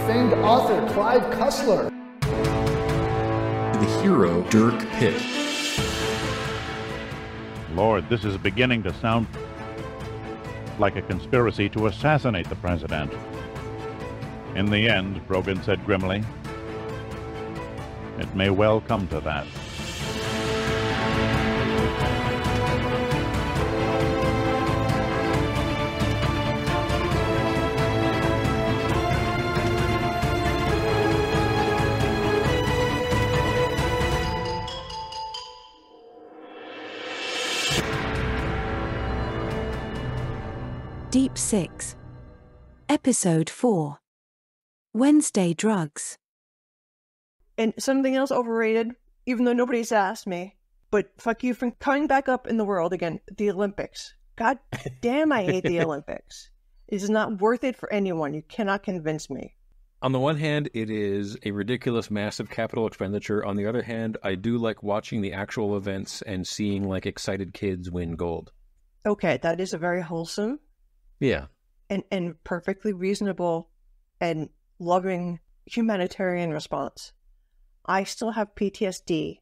famed author Clive Cussler, the hero Dirk Pitt. Lord, this is beginning to sound like a conspiracy to assassinate the president. In the end, Brogan said grimly, it may well come to that. Deep 6. Episode 4. Wednesday Drugs. And something else overrated, even though nobody's asked me, but fuck you for coming back up in the world again, the Olympics. God damn, I hate the Olympics. It is not worth it for anyone. You cannot convince me. On the one hand, it is a ridiculous, massive capital expenditure. On the other hand, I do like watching the actual events and seeing like excited kids win gold. Okay, that is a very wholesome. Yeah. And perfectly reasonable and loving humanitarian response. I still have PTSD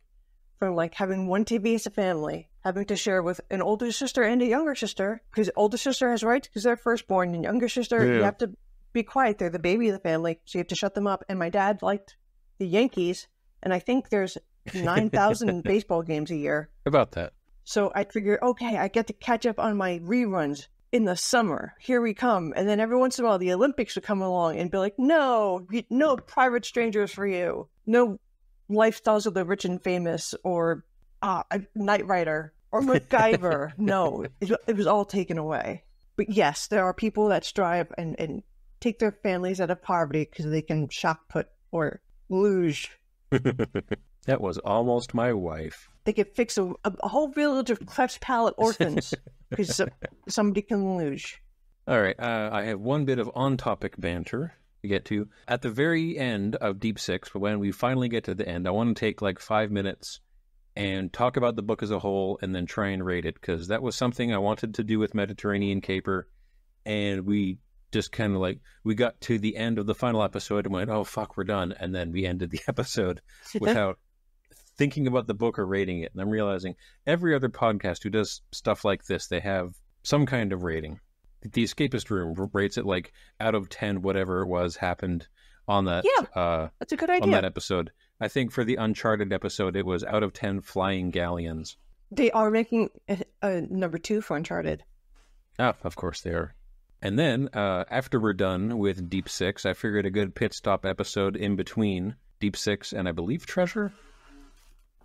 from like having one TV as a family, having to share with an older sister and a younger sister, because older sister has rights because they're firstborn, and younger sister, you have to be quiet. They're the baby of the family, so you have to shut them up. And my dad liked the Yankees, and I think there's 9,000 baseball games a year. About that. So I figured, okay, I get to catch up on my reruns. In the summer, here we come. And then every once in a while, the Olympics would come along and be like, no private strangers for you. No lifestyles of the rich and famous or a Knight Rider or MacGyver. No, it was all taken away. But yes, there are people that strive and take their families out of poverty because they can shot put or luge. That was almost my wife. They could fix a whole village of cleft palate orphans because somebody can luge. All right, I have one bit of on-topic banter to get to. At the very end of Deep 6, but when we finally get to the end, I want to take like 5 minutes and talk about the book as a whole and then try and rate it, because that was something I wanted to do with Mediterranean Caper, and we just kind of like, we got to the end of the final episode and went, oh, fuck, we're done, and then we ended the episode without thinking about the book or rating it. And I'm realizing every other podcast who does stuff like this, they have some kind of rating. The Escapist Room rates it like out of 10, whatever it was happened on that. Yeah, that's a good idea. On that episode. I think for the Uncharted episode, it was out of 10 flying galleons. They are making a number 2 for Uncharted. Ah, of course they are. And then, after we're done with Deep 6, I figured a good pit stop episode in between Deep 6 and I believe Treasure.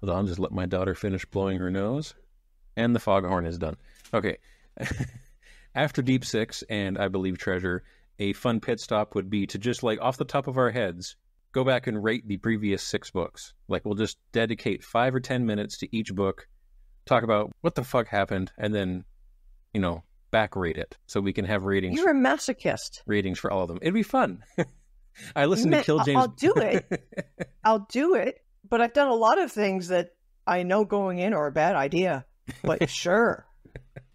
Hold on, just let my daughter finish blowing her nose. And the foghorn is done. Okay. After Deep 6 and I believe Treasure, a fun pit stop would be to just like off the top of our heads, go back and rate the previous 6 books. Like we'll just dedicate 5 or 10 minutes to each book, talk about what the fuck happened, and then, you know, back rate it so we can have ratings. You're a masochist. Ratings for all of them. It'd be fun. I listened to Kill James. I'll do it. I'll do it. But I've done a lot of things that I know going in are a bad idea. But sure.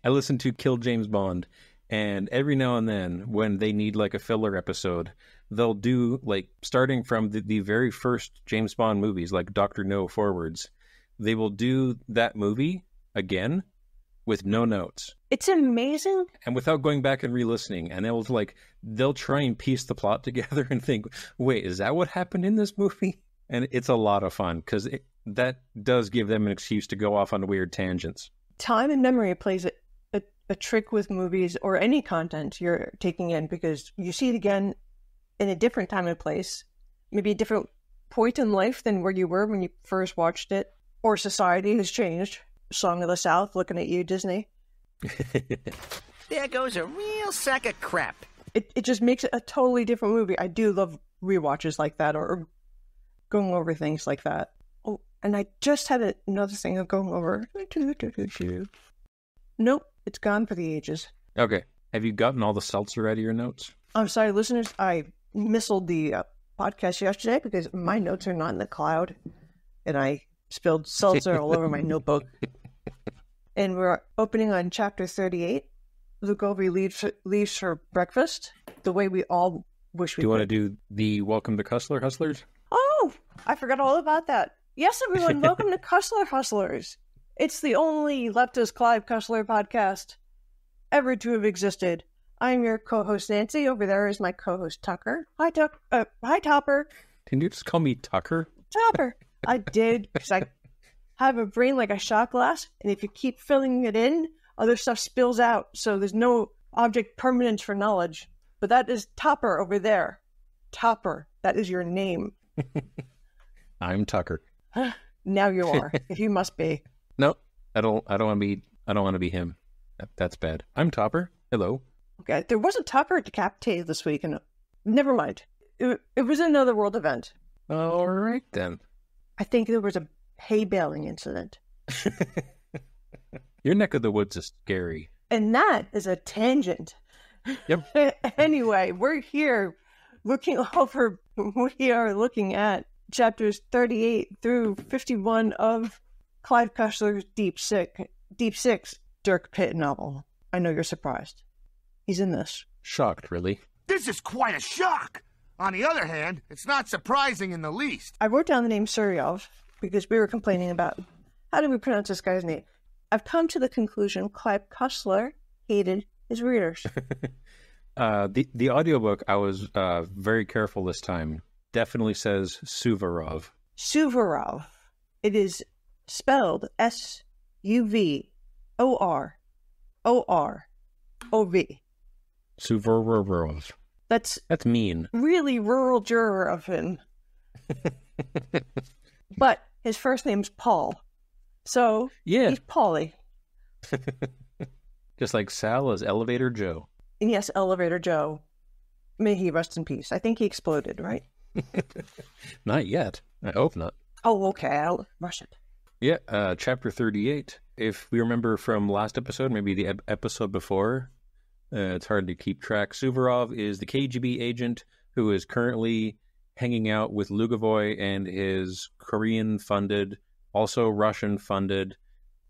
I listened to Kill James Bond, and every now and then, when they need like a filler episode, they'll do like starting from the very first James Bond movies, like Dr. No forwards. They will do that movie again with no notes. It's amazing. And without going back and re-listening. And they'll try and piece the plot together and think, wait, is that what happened in this movie? And it's a lot of fun because that does give them an excuse to go off on weird tangents. Time and memory plays a trick with movies or any content you're taking in, because you see it again in a different time and place, maybe a different point in life than where you were when you first watched it, or society has changed. Song of the South, looking at you, Disney. There goes a real sack of crap. It just makes it a totally different movie. I do love rewatches like that, or going over things like that. Oh, and I just had another thing of going over. Nope, it's gone for the ages. Okay. Have you gotten all the seltzer out of your notes? I'm sorry, listeners. I missiled the podcast yesterday because my notes are not in the cloud, and I spilled seltzer all over my notebook. And we're opening on chapter 38. Lugovi leaves for breakfast, the way we all Wish we Do you want to could. do the Welcome to Cussler Hustlers? Oh, I forgot all about that. Yes, everyone, welcome to Cussler Hustlers. It's the only leftist Clive Cussler podcast ever to have existed. I'm your co-host Nancy. Over there is my co-host Tucker. Hi, hi, Topper. Didn't you just call me Tucker? Topper. I did, because I have a brain like a shot glass, and if you keep filling it in, other stuff spills out, so there's no object permanence for knowledge. But that is Topper over there. Topper. That is your name. I'm Tucker. Now you are, if you must be. No, I don't want to be him. That's bad. I'm Topper. Hello. Okay, there was a Topper decapitated this week, and never mind. It was another world event. All right then. I think there was a hay baling incident. Your neck of the woods is scary. And that is a tangent. Yep. Anyway, we're here looking over, we are looking at chapters 38 through 51 of Clive Cussler's Deep Six Dirk Pitt novel. I know you're surprised. He's in this. Shocked, really. This is quite a shock. On the other hand, it's not surprising in the least. I wrote down the name Suryov because we were complaining about how do we pronounce this guy's name. I've come to the conclusion Clive Cussler hated his readers. The audiobook, I was very careful this time. Definitely says Suvorov. Suvorov. It is spelled Suvorov. Suvorov. That's mean. really rural juror of him. But his first name's Paul. So Yeah. he's Paulie. Just like Sal is Elevator Joe. And yes, Elevator Joe. May he rest in peace. I think he exploded, right? Not yet. I hope not. Oh, okay. I'll rush it. Yeah, chapter 38. If we remember from last episode, maybe the episode before, it's hard to keep track. Suvorov is the KGB agent who is currently hanging out with Lugovoy and his Korean-funded, also Russian-funded,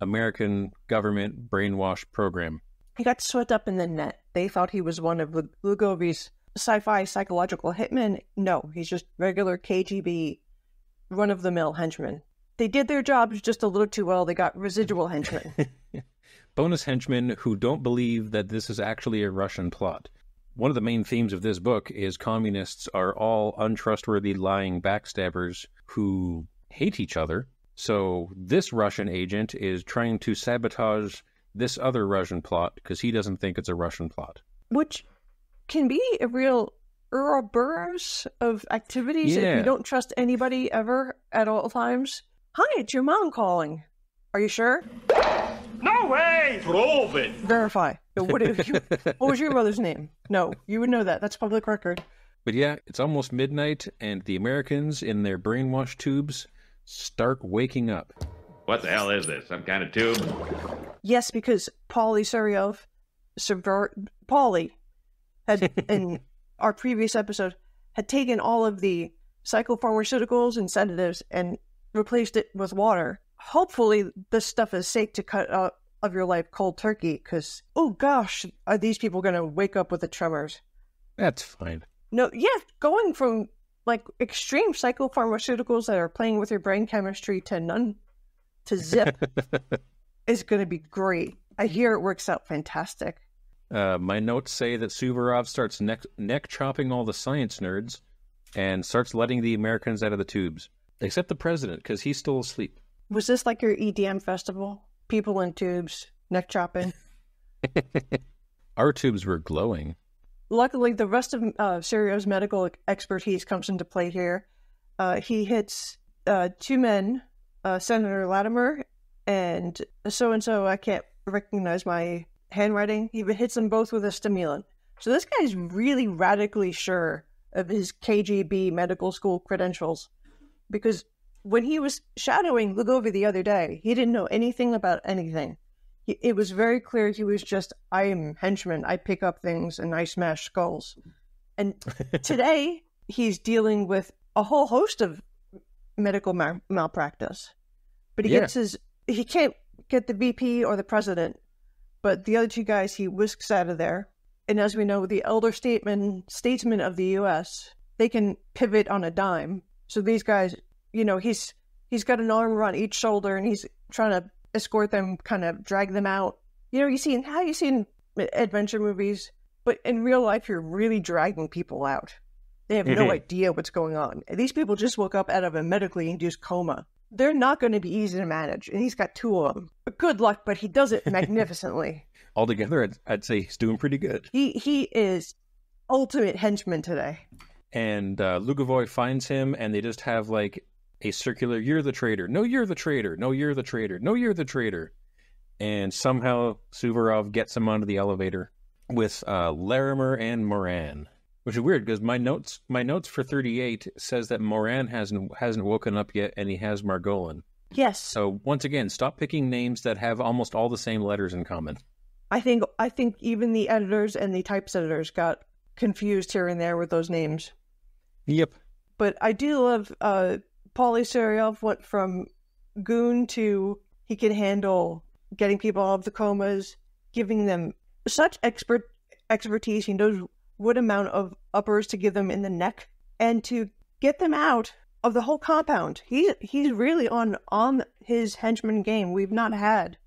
American government brainwash program. He got swept up in the net. They thought he was one of Lugovy's sci-fi psychological hitmen. No, he's just regular KGB, run-of-the-mill henchman. They did their jobs just a little too well. They got residual henchmen. Bonus henchmen who don't believe that this is actually a Russian plot. One of the main themes of this book is communists are all untrustworthy, lying backstabbers who hate each other. So this Russian agent is trying to sabotage this other Russian plot because he doesn't think it's a Russian plot. Which can be a real Ouroboros of activities if Yeah. you don't trust anybody ever at all times. Hi, it's your mom calling. Are you sure? No way! Prove it! Verify. What was your mother's name? No, you would know that. That's public record. But yeah, it's almost midnight, and the Americans in their brainwash tubes start waking up. What the hell is this? Some kind of tube? Yes, because Paulie Suryov, Paulie, had, in our previous episode, had taken all of the psychopharmaceuticals and sedatives and replaced it with water. Hopefully, this stuff is safe to cut out of your life cold turkey, because, oh gosh, are these people going to wake up with the tremors? That's fine. No, yeah, going from, like, extreme psychopharmaceuticals that are playing with your brain chemistry to none, to zip, is going to be great. I hear it works out fantastic. My notes say that Suvorov starts neck chopping all the science nerds and starts letting the Americans out of the tubes. Except the president, because he's still asleep. Was this like your EDM festival? People in tubes, neck chopping? Our tubes were glowing. Luckily, the rest of Suryov's medical expertise comes into play here. He hits two men, Senator Latimer and so-and-so, I can't recognize my handwriting. He hits them both with a stimulant. So this guy's really radically sure of his KGB medical school credentials. Because when he was shadowing Lugovy the other day, he didn't know anything about anything. It was very clear he was just, I am henchman, I pick up things and I smash skulls. And today, he's dealing with a whole host of medical malpractice. But he can't get the VP or the president. But the other two guys he whisks out of there. And as we know, the elder statesmen of the U.S., they can pivot on a dime. So these guys, he's got an arm around each shoulder, and he's trying to escort them, kind of drag them out. You see in adventure movies, but in real life, you're really dragging people out. They have no idea what's going on. And these people just woke up out of a medically induced coma. They're not going to be easy to manage, and he's got 2 of them. But good luck, but he does it magnificently. Altogether, I'd say he's doing pretty good. He is ultimate henchman today. And Lugavoy finds him, and they just have like a circular, "You're the traitor. No, you're the traitor. No, you're the traitor. No, you're the traitor." And somehow Suvorov gets him onto the elevator with Larimer and Moran. Which is weird, because my notes for 38 says that Moran hasn't woken up yet, and he has Margolin. Yes. So once again, stop picking names that have almost all the same letters in common. I think even the editors and the typesetters got confused here and there with those names. Yep. But I do love Polysaryov went from goon to he can handle getting people out of the comas, giving them such expertise. He knows what amount of uppers to give them in the neck, and to get them out of the whole compound. He's really on his henchman game. We've not had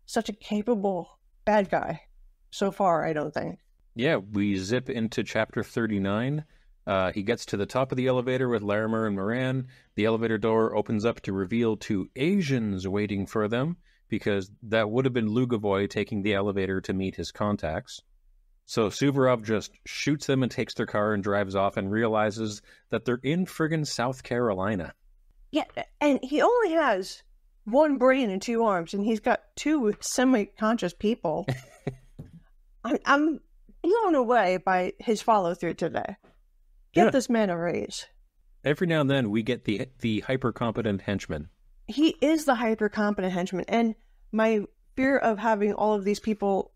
such a capable bad guy so far, I don't think. Yeah, we zip into chapter 39. He gets to the top of the elevator with Larimer and Moran. The elevator door opens up to reveal 2 Asians waiting for them, because that would have been Lugavoy taking the elevator to meet his contacts. So Suvorov just shoots them and takes their car and drives off, and realizes that they're in friggin' South Carolina. Yeah, and he only has 1 brain and 2 arms, and he's got 2 semi-conscious people. I'm blown away by his follow-through today. Get this man a raise. Every now and then we get the hyper-competent henchman. He is the hyper-competent henchman, and my fear of having all of these people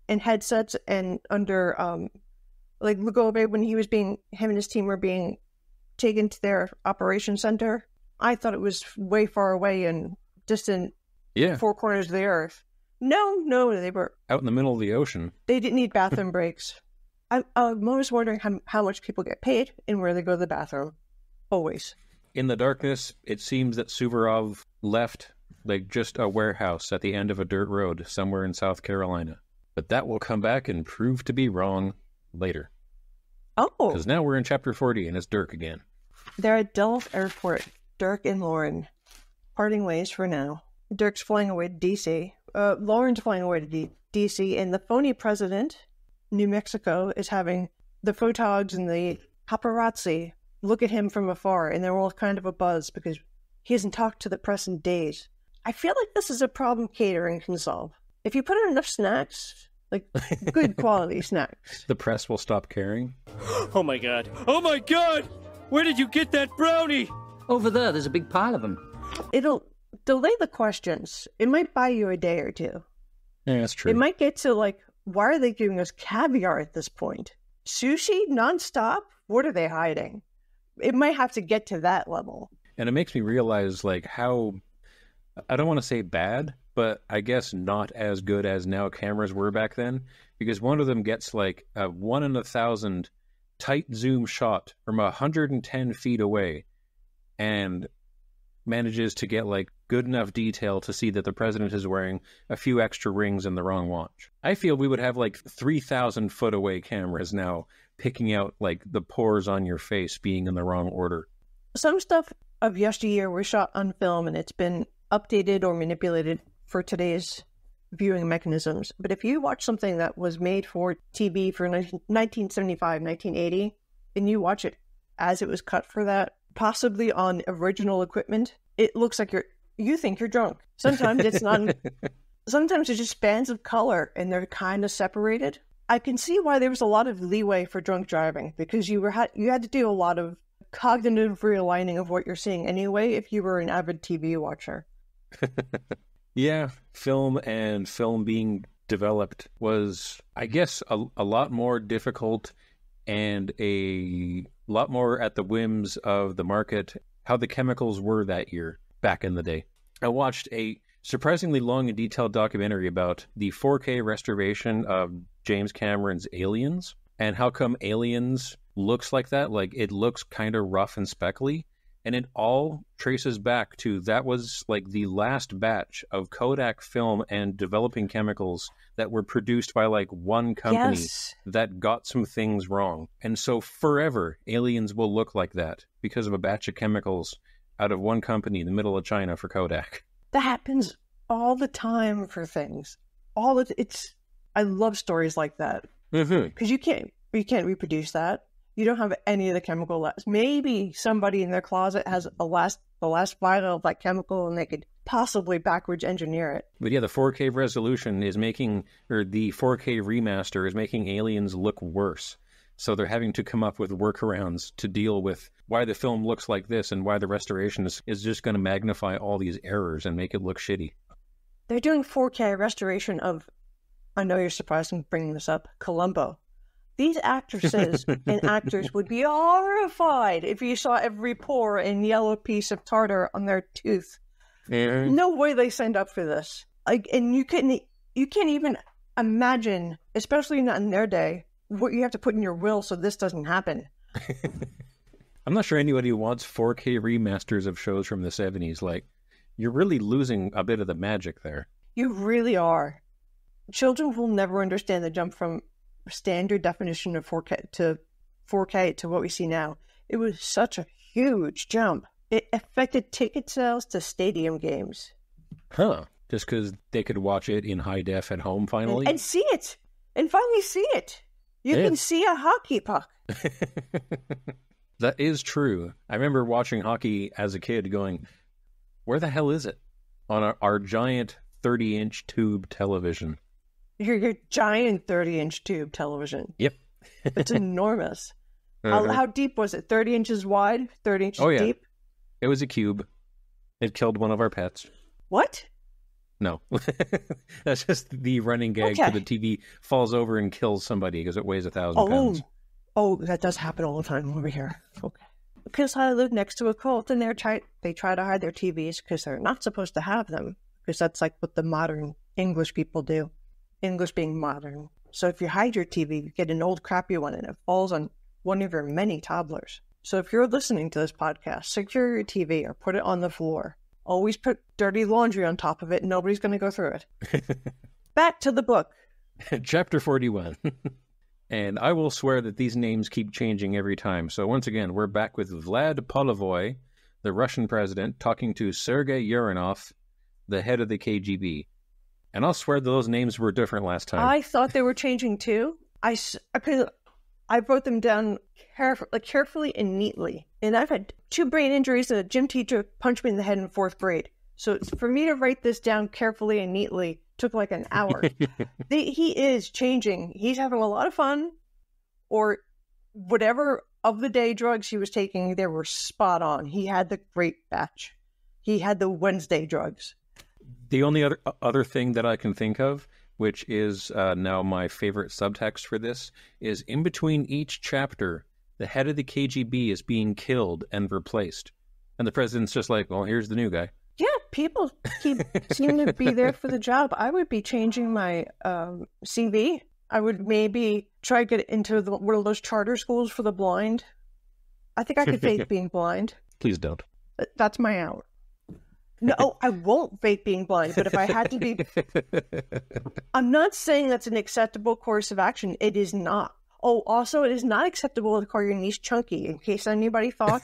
in headsets and under, like Lugove, when him and his team were being taken to their operation center, I thought it was way far away and distant 4 corners of the earth. No, they were out in the middle of the ocean. They didn't need bathroom breaks. I'm always wondering how much people get paid and where they go to the bathroom. Always. In the darkness, it seems that Suvorov left like just a warehouse at the end of a dirt road somewhere in South Carolina. But that will come back and prove to be wrong later. Oh. Because now we're in chapter 40 and it's Dirk again. They're at Dulles Airport. Dirk and Loren. Parting ways for now. Dirk's flying away to D.C. Loren's flying away to D.C. And the phony president, New Mexico, is having the photogs and the paparazzi look at him from afar. And they're all kind of abuzz because he hasn't talked to the press in days. I feel like this is a problem catering can solve. If you put in enough snacks, like good quality snacks, the press will stop caring. Oh my god! Oh my god! Where did you get that brownie? Over there's a big pile of them. It'll delay the questions. It might buy you a day or 2. Yeah, that's true. It might get to why are they giving us caviar at this point? Sushi nonstop? What are they hiding? It might have to get to that level. And it makes me realize how, I don't want to say bad, but I guess not as good as now cameras were back then, because one of them gets a 1 in 1,000 tight zoom shot from 110 feet away and manages to get good enough detail to see that the president is wearing a few extra rings in the wrong watch. I feel we would have 3,000 foot away cameras now picking out the pores on your face being in the wrong order. Some stuff of yesteryear was shot on film and it's been updated or manipulated for today's viewing mechanisms. But if you watch something that was made for TV for 1975, 1980, and you watch it as it was cut for that, possibly on original equipment, it looks like you think you're drunk. Sometimes it's not. Sometimes it's just bands of color and they're kind of separated. I can see why there was a lot of leeway for drunk driving, because you had to do a lot of cognitive realigning of what you're seeing anyway if you were an avid TV watcher. Yeah, film being developed was, I guess, a lot more difficult and a lot more at the whims of the market, how the chemicals were that year, back in the day. I watched a surprisingly long and detailed documentary about the 4K restoration of James Cameron's Aliens. And how come Aliens looks like that? Like, it looks kind of rough and speckly. And it all traces back to that was like the last batch of Kodak film and developing chemicals that were produced by like one company that got some things wrong. And so forever, Aliens will look like that because of a batch of chemicals out of one company in the middle of China for Kodak. That happens all the time for things. I love stories like that. Because you can't reproduce that. You don't have any of the chemical left. Maybe somebody in their closet has the last vial of that chemical, and they could possibly backwards engineer it. But yeah, the 4K resolution is making, or the 4K remaster is making Aliens look worse. So they're having to come up with workarounds to deal with why the film looks like this and why the restoration is just going to magnify all these errors and make it look shitty. They're doing 4K restoration of, I know you're surprised I'm bringing this up, Columbo. These actresses and actors would be horrified if you saw every pore and yellow piece of tartar on their tooth. No way they signed up for this. And you can't even imagine, especially not in their day, what you have to put in your will so this doesn't happen. I'm not sure anybody wants 4K remasters of shows from the 70s. Like, you're really losing a bit of the magic there. You really are. Children will never understand the jump from standard definition of 4K to what we see now. It was such a huge jump. It affected ticket sales to stadium games. Huh. Just because they could watch it in high def at home finally? And see it. And finally see it. You can see a hockey puck. That is true. I remember watching hockey as a kid going, where the hell is it? On our giant 30-inch tube television. Your giant 30-inch tube television. Yep. It's enormous. How deep was it? 30 inches wide? 30 inches deep? It was a cube. It killed one of our pets. What? No. That's just the running gag for the TV falls over and kills somebody because it weighs 1,000 pounds. Oh, that does happen all the time over here. Okay. Because I live next to a cult and they try to hide their TVs because they're not supposed to have them. Because that's like what the modern English people do. English being modern. So if you hide your TV, you get an old crappy one and it falls on one of your many toddlers. So if you're listening to this podcast, secure your TV or put it on the floor. Always put dirty laundry on top of it. Nobody's going to go through it. Back to the book. Chapter 41. And I will swear that these names keep changing every time. So once again, we're back with Vlad Polovoy, the Russian president, talking to Sergei Uranov, the head of the KGB. And I'll swear those names were different last time. I thought they were changing too. I wrote them down carefully and neatly. And I've had 2 brain injuries and a gym teacher punched me in the head in 4th grade. So for me to write this down carefully and neatly took like an hour. He is changing. He's having a lot of fun. Or whatever of the day drugs he was taking, they were spot on. He had the great batch. He had the Wednesday drugs. The only other thing that I can think of, which is now my favorite subtext for this, is in between each chapter, the head of the KGB is being killed and replaced. And the president's just like, well, here's the new guy. Yeah, people seem to be there for the job. I would be changing my CV. I would maybe try to get into one of those charter schools for the blind. I think I could fake being blind. Please don't. That's my out. No, I won't fake being blind, but if I had to be... I'm not saying that's an acceptable course of action. It is not. Oh, also, it is not acceptable to call your niece chunky, in case anybody thought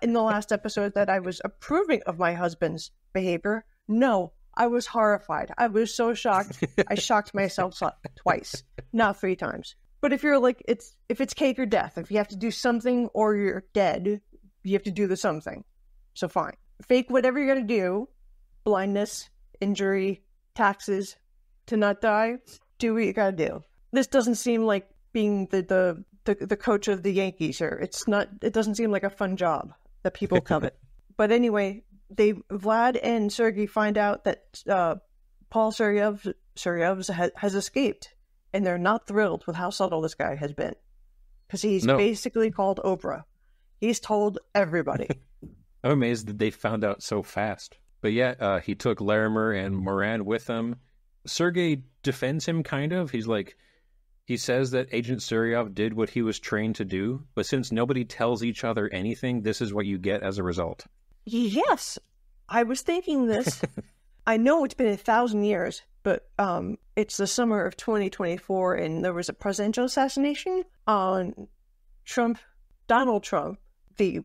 in the last episode that I was approving of my husband's behavior. No, I was horrified. I was so shocked. I shocked myself twice, not 3 times. But if you're like, if it's cake or death, if you have to do something or you're dead, you have to do the something. So fine. Fake whatever you're going to do, blindness, injury, taxes, to not die, do what you got to do. This doesn't seem like being the coach of the Yankees here. It doesn't seem like a fun job that people covet. But anyway, Vlad and Sergei find out that Paul Sergeyev has escaped, and they're not thrilled with how subtle this guy has been. Because he's basically called Oprah. He's told everybody. I'm amazed that they found out so fast. But yeah, he took Larimer and Moran with him, Sergei defends him, kind of. He's like, he says that Agent Suryov did what he was trained to do, but since nobody tells each other anything, this is what you get as a result. Yes, I was thinking this. I know it's been 1,000 years, but it's the summer of 2024, and there was a presidential assassination on Donald Trump, the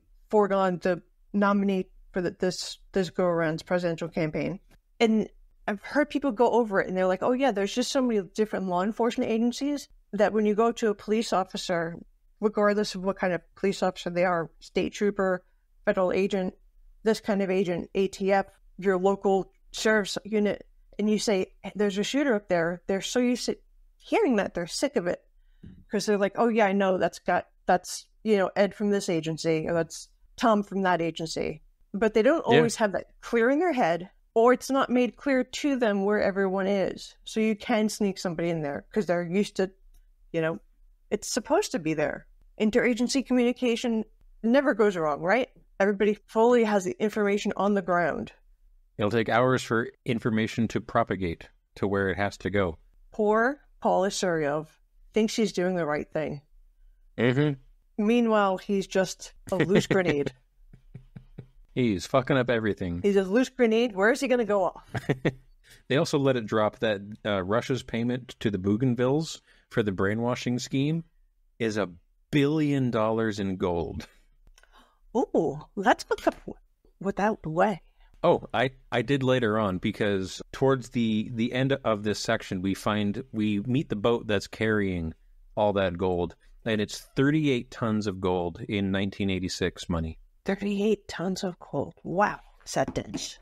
nominee for this go-around's presidential campaign. And I've heard people go over it, and they're like, oh yeah, there's just so many different law enforcement agencies that when you go to a police officer, regardless of what kind of police officer they are, state trooper, federal agent, this kind of agent, ATF, your local sheriff's unit, and you say, there's a shooter up there, they're so used to hearing that, they're sick of it. Because they're like, oh yeah, I know, that's Ed from this agency, or that's Tom from that agency. But they don't always have that clear in their head, or it's not made clear to them where everyone is. So you can sneak somebody in there because they're used to, it's supposed to be there. Interagency communication never goes wrong, right? Everybody fully has the information on the ground. It'll take hours for information to propagate to where it has to go. Poor Paul Suryov thinks he's doing the right thing. Mm-hmm. Meanwhile, he's just a loose grenade. He's fucking up everything. He's a loose grenade. Where is he going to go off? They also let it drop that Russia's payment to the Bougainvilles for the brainwashing scheme is $1 billion in gold. Ooh, let's look up without the way. Oh, I did later on, because towards the end of this section, we meet the boat that's carrying all that gold, and it's 38 tons of gold in 1986 money. 38 tons of gold. Wow, is that dense?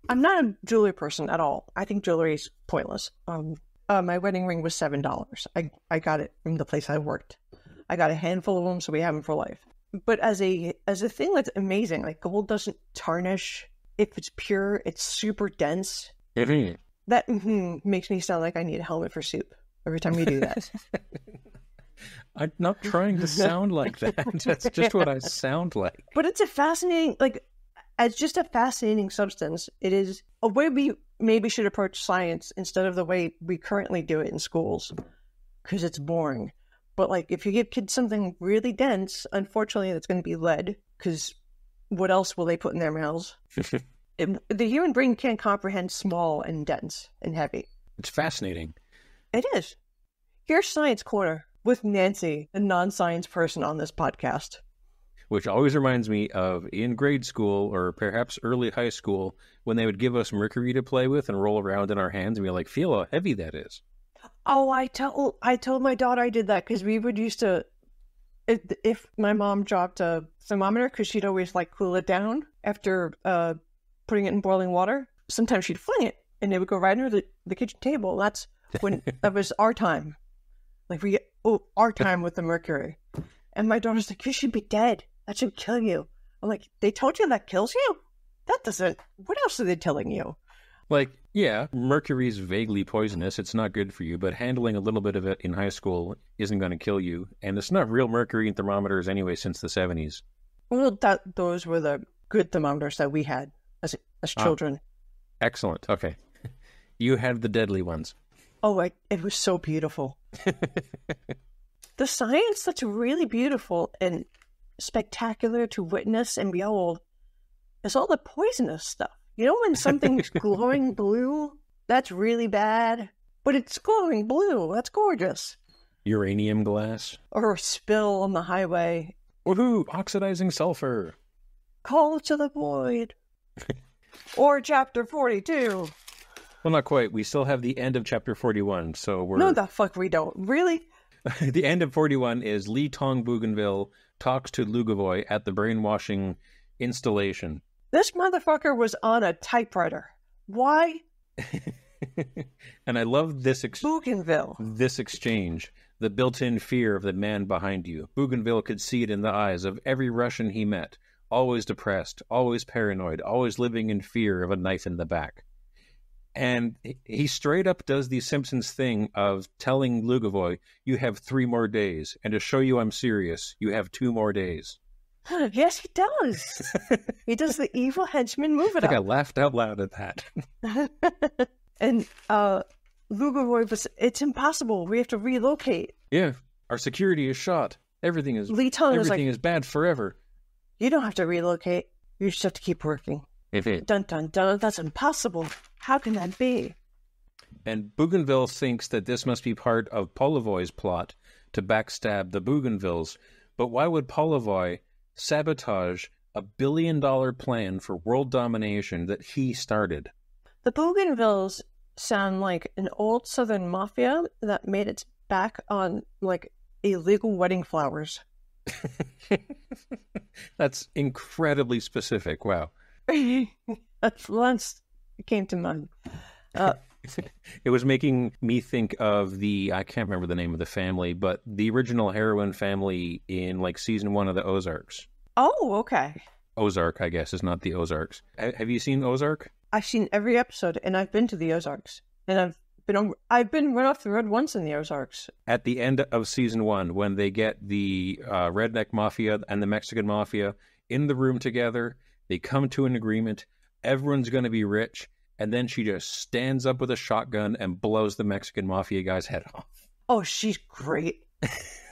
I'm not a jewelry person at all. I think jewelry is pointless. My wedding ring was $7. I got it from the place I worked. I got a handful of them, so we have them for life. But as a thing that's amazing, like gold doesn't tarnish. If it's pure, it's super dense. Mm-hmm. That makes me sound like I need a helmet for soup every time you do that. I'm not trying to sound like that. That's just what I sound like. But it's a fascinating, as just a fascinating substance. It is a way we maybe should approach science instead of the way we currently do it in schools, because it's boring. But if you give kids something really dense, unfortunately, that's going to be lead, because what else will they put in their mouths? The human brain can't comprehend small and dense and heavy. It's fascinating. It is. Here's Science Corner with Nancy, a non-science person on this podcast. Which always reminds me of in grade school, or perhaps early high school, when they would give us mercury to play with and roll around in our hands, and be like, feel how heavy that is. Oh, I told my daughter I did that, because we would used to, if my mom dropped a thermometer, because she'd always cool it down after putting it in boiling water, sometimes she'd fling it, and it would go right under the kitchen table. That's when that was our time. Our time with the mercury. And my daughter's like, you should be dead. That should kill you. I'm like, they told you that kills you? That doesn't. What else are they telling you? Yeah, mercury's vaguely poisonous. It's not good for you, but handling a little bit of it in high school isn't going to kill you. And it's not real mercury in thermometers anyway since the 70s. Well, those were the good thermometers that we had as children. Excellent. Okay. You had the deadly ones. Oh, it was so beautiful. The science that's really beautiful and spectacular to witness and behold is all the poisonous stuff. You know when something's glowing blue? That's really bad. But it's glowing blue. That's gorgeous. Uranium glass. Or a spill on the highway. Woohoo! Oxidizing sulfur. Call to the void. Or chapter 42. Well, not quite. We still have the end of chapter 41, so we're... No, the fuck we don't. Really? The end of 41 is Lee Tong Bougainville talks to Lugovoy at the brainwashing installation. This motherfucker was on a typewriter. Why? And I love this Bougainville. This exchange, the built-in fear of the man behind you. Bougainville could see it in the eyes of every Russian he met, always depressed, always paranoid, always living in fear of a knife in the back. And he straight up does the Simpsons thing of telling Lugovoy, you have 3 more days, and to show you I'm serious, you have 2 more days. Yes, he does. He does the evil henchman move it up. I laughed out loud at that. And Lugaroy was, it's impossible. We have to relocate. Yeah, our security is shot. Everything is bad forever. You don't have to relocate. You just have to keep working. Dun dun dun. That's impossible. How can that be? And Bougainville thinks that this must be part of Polivoy's plot to backstab the Bougainvilles. But why would Polivoy sabotage a $1 billion plan for world domination that he started? The Bougainvilles sound like an old Southern mafia that made its back on, like, illegal wedding flowers. That's incredibly specific. Wow. Once it came to mind. It was making me think of I can't remember the name of the family, but the original heroine family in like season 1 of the Ozarks. Oh, okay. Ozark, I guess, is not the Ozarks. Have you seen Ozark? I've seen every episode, and I've been to the Ozarks, and I've been run off the road once in the Ozarks. At the end of season 1, when they get the redneck mafia and the Mexican mafia in the room together, they come to an agreement. Everyone's going to be rich. And then she just stands up with a shotgun and blows the Mexican mafia guy's head off. Oh, she's great.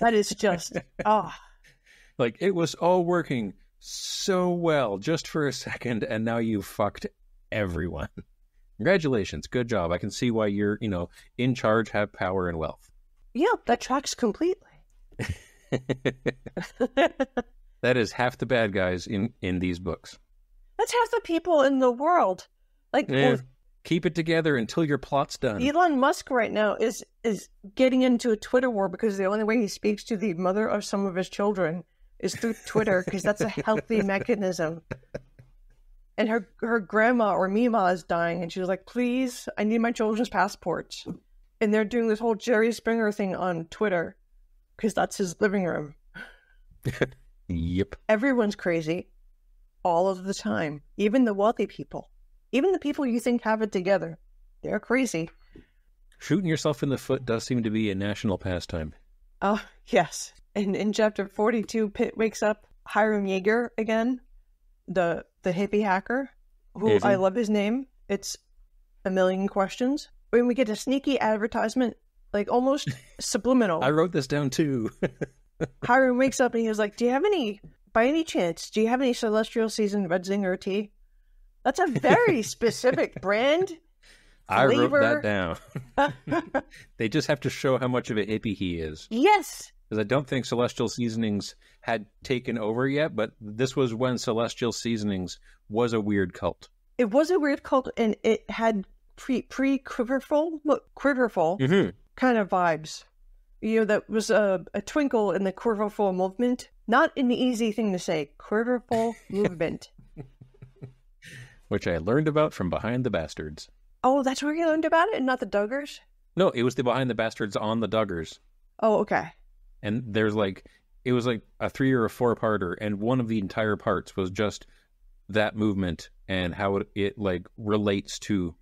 That is just, Like, it was all working so well just for a second, and now you fucked everyone. Congratulations. Good job. I can see why you're, in charge, have power and wealth. Yeah, that tracks completely. That is half the bad guys in these books. That's half the people in the world. Like, keep it together until your plot's done. Elon Musk right now is getting into a Twitter war because the only way he speaks to the mother of some of his children is through Twitter, because that's a healthy mechanism. And her grandma or Mima is dying, and she was like, please, I need my children's passports. And they're doing this whole Jerry Springer thing on Twitter because that's his living room. Yep. Everyone's crazy all of the time, even the wealthy people. Even the people you think have it together, they're crazy. Shooting yourself in the foot does seem to be a national pastime. Oh, yes. And in chapter 42, Pitt wakes up Hiram Yeager again, the hippie hacker, who I love his name. It's a million questions. When we get a sneaky advertisement, like almost subliminal. I wrote this down too. Hiram wakes up and he was like, by any chance, do you have any Celestial Seasoned Red Zinger tea? That's a very specific brand. I wrote that down. They just have to show how much of a hippie he is. Yes. Because I don't think Celestial Seasonings had taken over yet, but this was when Celestial Seasonings was a weird cult. It was a weird cult, and it had pre-Quiverful kind of vibes. That was a twinkle in the Quiverful movement. Not an easy thing to say. Quiverful movement. Which I learned about from Behind the Bastards. Oh, that's where you learned about it, and not the Duggars? No, it was the Behind the Bastards on the Duggars. Oh, okay. And it was like a 3 or a 4-parter, and one of the entire parts was just that movement and how it relates to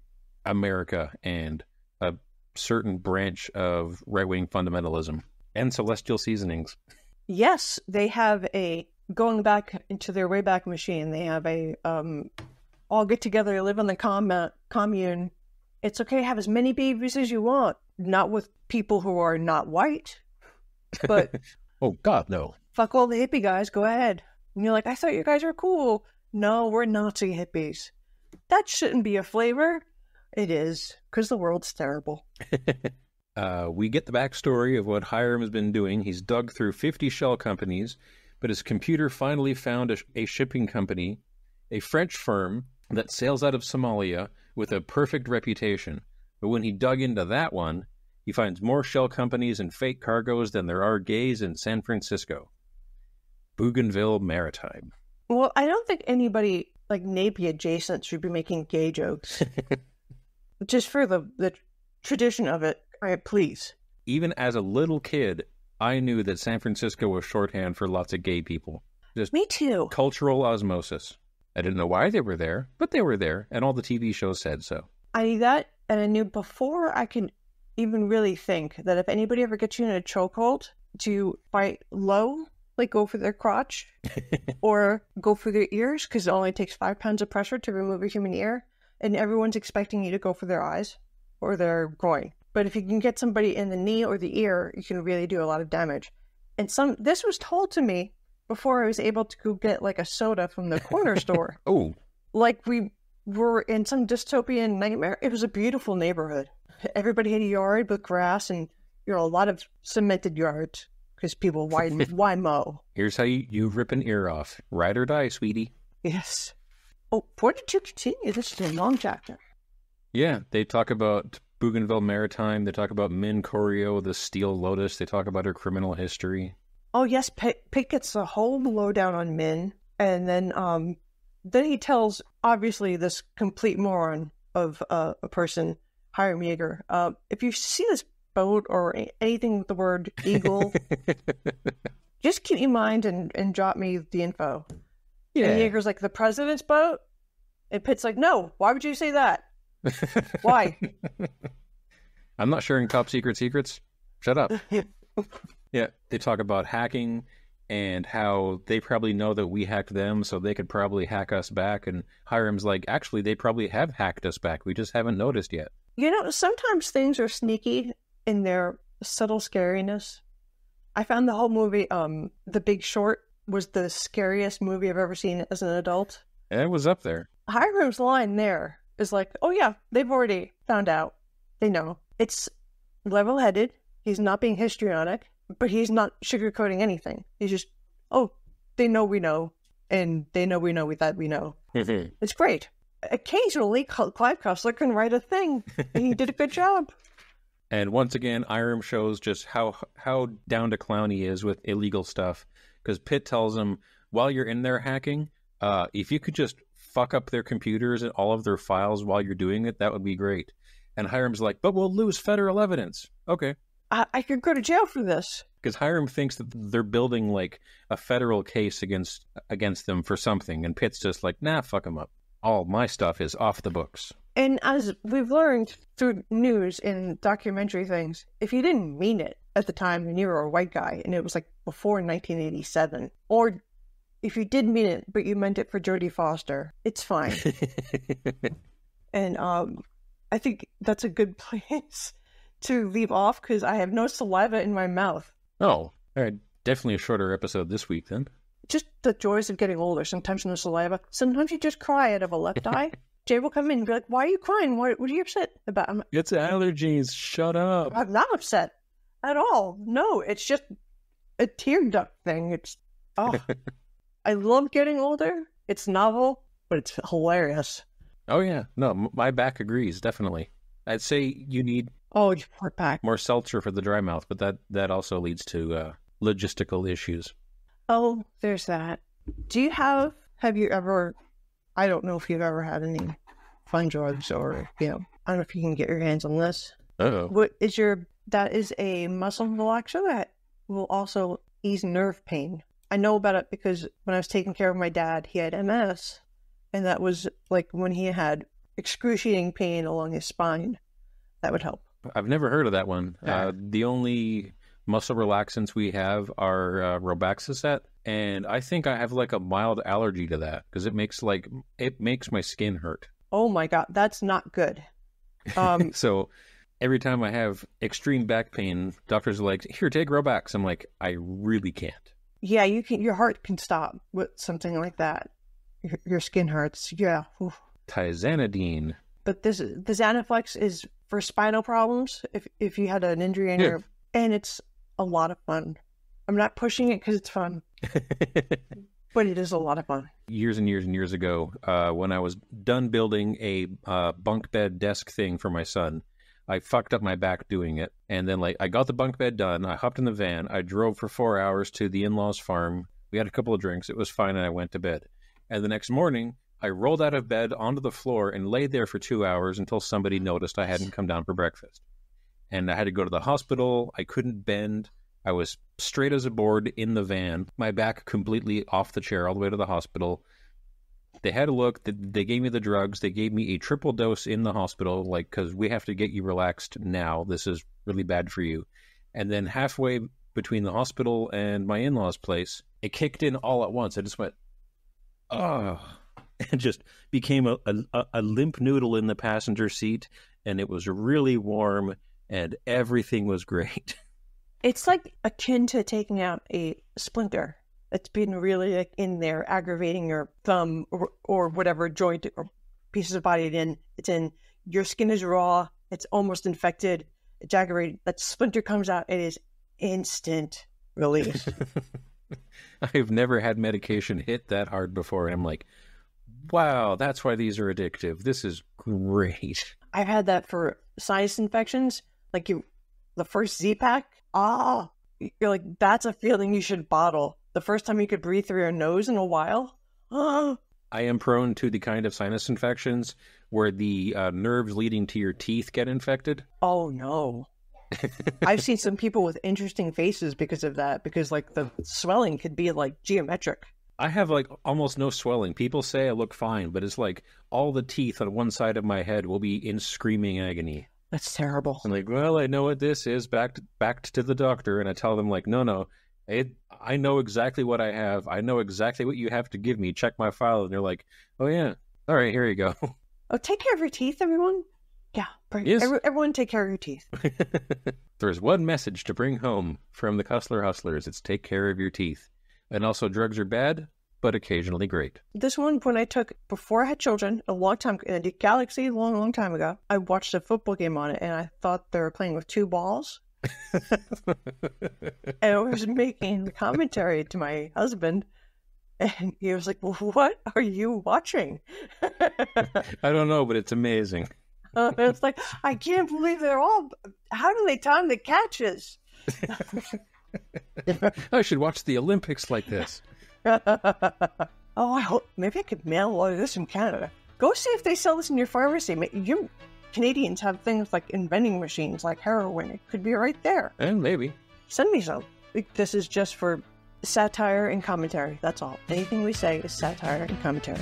America and a certain branch of right-wing fundamentalism and Celestial Seasonings. Yes, they have going back into their Wayback Machine, they have all get together, live on the commune. It's okay to have as many babies as you want, not with people who are not white, but oh God, no. Fuck all the hippie guys, go ahead. And you're like, I thought you guys were cool. No, we're Nazi hippies. That shouldn't be a flavor. It is, because the world's terrible. We get the backstory of what Hiram has been doing. He's dug through 50 shell companies, but his computer finally found a shipping company, a French firm that sails out of Somalia with a perfect reputation. But when he dug into that one, he finds more shell companies and fake cargoes than there are gays in San Francisco. Bougainville Maritime. Well, I don't think anybody like Navy adjacent should be making gay jokes. Just for the tradition of it, please. Even as a little kid, I knew that San Francisco was shorthand for lots of gay people. Just me too. Cultural osmosis. I didn't know why they were there, but they were there, and all the TV shows said so. I knew that, and I knew before I could even really think that if anybody ever gets you in a chokehold, to fight low, like go for their crotch, or go for their ears, because it only takes 5 pounds of pressure to remove a human ear, and everyone's expecting you to go for their eyes. or their groin. But if you can get somebody in the knee or the ear, you can really do a lot of damage. And this was told to me before I was able to go get like a soda from the corner store. Oh. Like we were in some dystopian nightmare. It was a beautiful neighborhood. Everybody had a yard with grass and, a lot of cemented yards because people, why mow? Here's how you rip an ear off. Ride or die, sweetie. Yes. Oh, where did you continue? This is a long chapter. Yeah, they talk about Bougainville Maritime. They talk about Min Corio, the Steel Lotus. They talk about her criminal history. Oh, yes, Pitt gets the whole lowdown on Min. And then he tells, obviously, this complete moron of a person, Hiram Yeager. If you see this boat or anything with the word eagle, just keep in mind and drop me the info. Yeah. And Yeager's like, the president's boat? And Pitt's like, no, why would you say that? Why? I'm not sharing top secrets. Shut up. Yeah, they talk about hacking and how they probably know that we hacked them, so they could probably hack us back. And Hiram's like, actually, they probably have hacked us back. We just haven't noticed yet. Sometimes things are sneaky in their subtle scariness. I found the whole movie, The Big Short, was the scariest movie I've ever seen as an adult. It was up there. Hiram's line there is like, oh yeah, they've already found out. They know. It's level-headed. He's not being histrionic, but he's not sugarcoating anything. He's just, oh, they know we know, and they know we know that we know. It's great. Occasionally, Clive Cussler can write a thing, and he did a good job. And once again, Hiram shows just how down to clown he is with illegal stuff. Because Pitt tells him, while you're in there hacking, if you could just fuck up their computers and all of their files while you're doing it, that would be great. And Hiram's like, but we'll lose federal evidence. Okay. I could go to jail for this. Because Hiram thinks that they're building like a federal case against them for something. And Pitt's just like, nah, fuck them up. All my stuff is off the books. And as we've learned through news and documentary things, if you didn't mean it at the time and you were a white guy and it was like before 1987, or if you did mean it but you meant it for Jodie Foster, it's fine. And I think that's a good place to leave off because I have no saliva in my mouth. Oh, all right. Definitely a shorter episode this week then. Just the joys of getting older. Sometimes no saliva. Sometimes you just cry out of a left eye. Jay will come in and be like, why are you crying? What are you upset about? I'm like, it's allergies. Shut up. I'm not upset at all. No, it's just a tear duct thing. I love getting older. It's novel, but it's hilarious. Oh, yeah. No, my back agrees, definitely. I'd say you need your poor back. More seltzer for the dry mouth, but that also leads to logistical issues. Oh, there's that. Have you ever, I don't know if you've ever had any fun drugs or, I don't know if you can get your hands on this. Uh-oh. That is a muscle relaxer that will also ease nerve pain. I know about it because when I was taking care of my dad, he had MS, and that was like when he had excruciating pain along his spine. That would help. I've never heard of that one. The only muscle relaxants we have are Robaxacet, and I think I have like a mild allergy to that because it makes my skin hurt. Oh my God, that's not good. So every time I have extreme back pain, doctors are like, here, take Robax. I'm like, I really can't. Yeah, you can. Your heart can stop with something like that. Your skin hurts. Yeah. Oof. Tizanidine. But the Xanaflex is for spinal problems. If you had an injury in your, and it's a lot of fun. I'm not pushing it because it's fun, but it is a lot of fun. Years and years and years ago, when I was done building a bunk bed desk thing for my son, I fucked up my back doing it. And then I got the bunk bed done. I hopped in the van. I drove for 4 hours to the in-laws farm. We had a couple of drinks. It was fine. And I went to bed. And the next morning, I rolled out of bed onto the floor and laid there for 2 hours until somebody noticed I hadn't come down for breakfast. And I had to go to the hospital. I couldn't bend. I was straight as a board in the van, my back completely off the chair all the way to the hospital. They had a look. They gave me the drugs. They gave me a triple dose in the hospital, because we have to get you relaxed now. This is really bad for you. And then halfway between the hospital and my in-laws' place, it kicked in all at once. I just went, oh. and just became a limp noodle in the passenger seat, and it was really warm, and everything was great. It's like akin to taking out a splinter that's been really like in there aggravating your thumb or whatever joint or pieces of body it's in. Your skin is raw. It's almost infected. It's aggravated. That splinter comes out. It is instant release. I've never had medication hit that hard before, and I'm like, wow, that's why these are addictive. This is great. I've had that for sinus infections. Like the first Z-Pack. You're like, that's a feeling you should bottle. The first time you could breathe through your nose in a while. I am prone to the kind of sinus infections where the nerves leading to your teeth get infected. Oh, no. I've seen some people with interesting faces because of that, because like the swelling could be like geometric. I have like almost no swelling. People say I look fine, but it's like all the teeth on one side of my head will be in screaming agony. That's terrible. I'm like, well, I know what this is. Back to the doctor, and I tell them like, no. I know exactly what I have. I know exactly what you have to give me. Check my file. And they're like, oh, yeah. All right, here you go. Oh, take care of your teeth, everyone. Yeah. Yes. Everyone take care of your teeth. There's one message to bring home from the Cussler Hustlers. It's take care of your teeth. And also drugs are bad, but occasionally great. This one, when I took, before I had children, a long time, in a galaxy, long time ago, I watched a football game on it, and I thought they were playing with two balls. And I was making the commentary to my husband, and he was like, well, what are you watching? I don't know, but it's amazing. It's like, I can't believe how do they time the catches? I should watch the Olympics like this. I hope, maybe I could mail a lot of this from Canada. Go see if they sell this in your pharmacy. You Canadians have things like in vending machines, like heroin. It could be right there. And maybe. Send me some. This is just for satire and commentary. That's all. Anything we say is satire and commentary.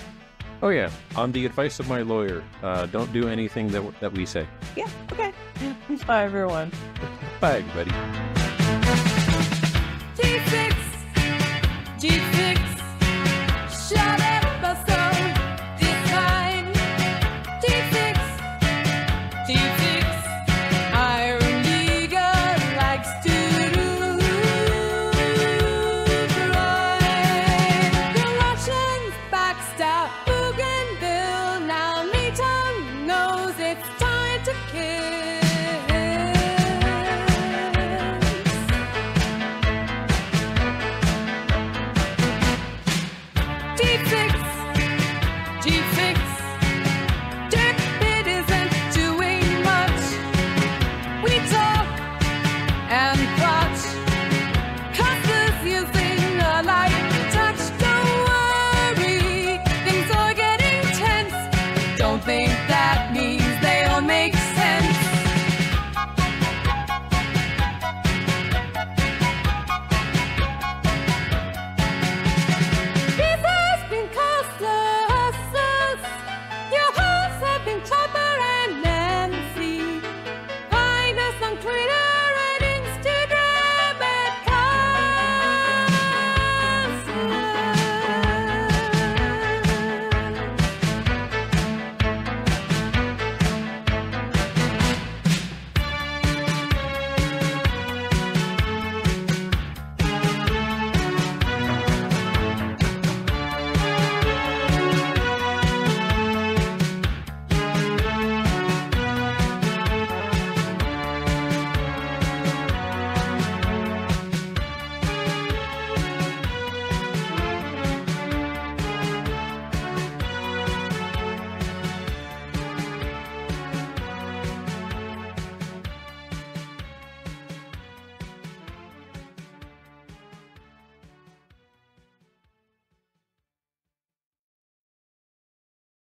Oh, yeah. On the advice of my lawyer, don't do anything that we say. Yeah, okay. Bye, everyone. Bye, everybody.